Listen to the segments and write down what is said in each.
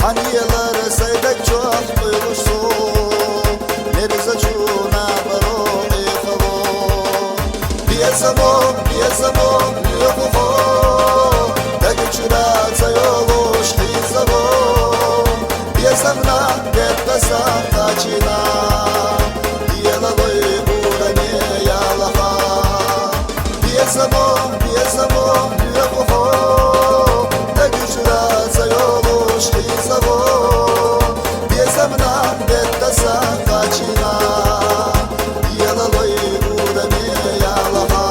Haniyeler seydek çok duymuşsun Nerize cuna baro ifalo Diyezamon, diyezamon, yuhuho Degüçüra sayoluş hizamon Diyezamna getlesa kaçina Diyelaloy urani yalaha Diyezamon, diyezamon, yuhuho Degüçüra sayoluş hizamon Diyezamna getlesa kaçina Diyelaloy urani yalaha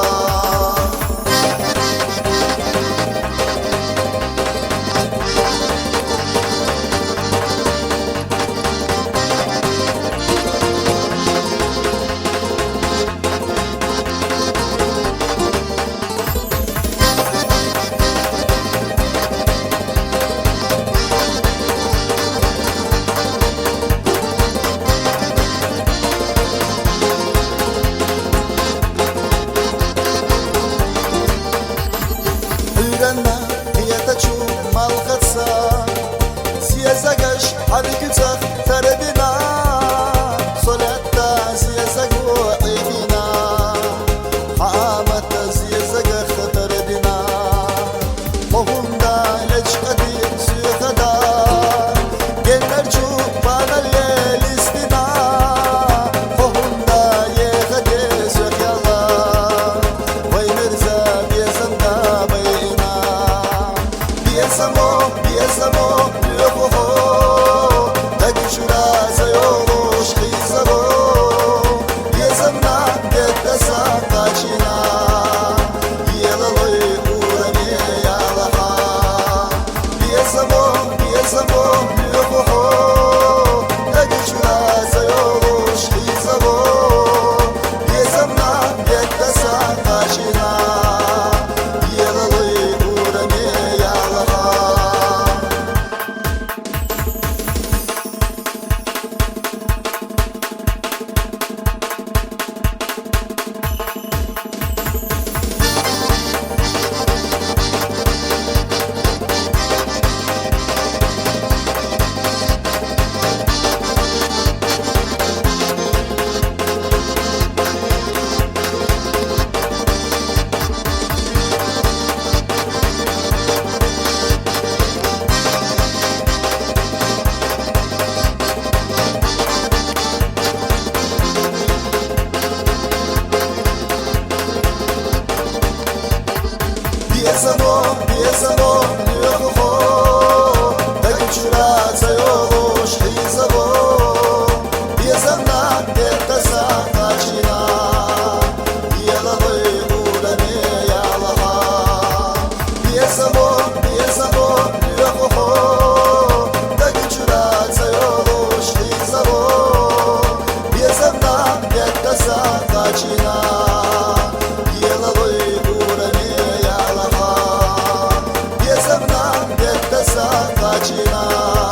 Hürenna hiyete çu malkatsa Siyezagaş hadi kütsak terebina Soletta siyezagu ibina Haamata siyezagah terebina Mohunda leçkadi suyukada Genler çu panal yelistina Mohunda yekade suyukala Vay mirza biyezanda bayina Biyezamo, biyezamo, yuhuho Degüçüra sayoluş hizamo Biyezamna getlesa kaçina Yelaloy urani yalaha Biyezamo, biyezamo, yuhuho Degüçüra sayoluş hizamo Biyezamna getlesa kaçina Yelaloy urani yalaha Biyezamo, biyezamo, yuhuho Degüçüra sayoluş hizamo Biyezamna getlesa kaçina Yelaloy urani yalaha Biyezamo, biyezamo, yuhuho Degüçüra sayoluş hizamo Biyezamna getlesa kaçina Yelaloy urani yalaha Biyezamna getlesa kaçina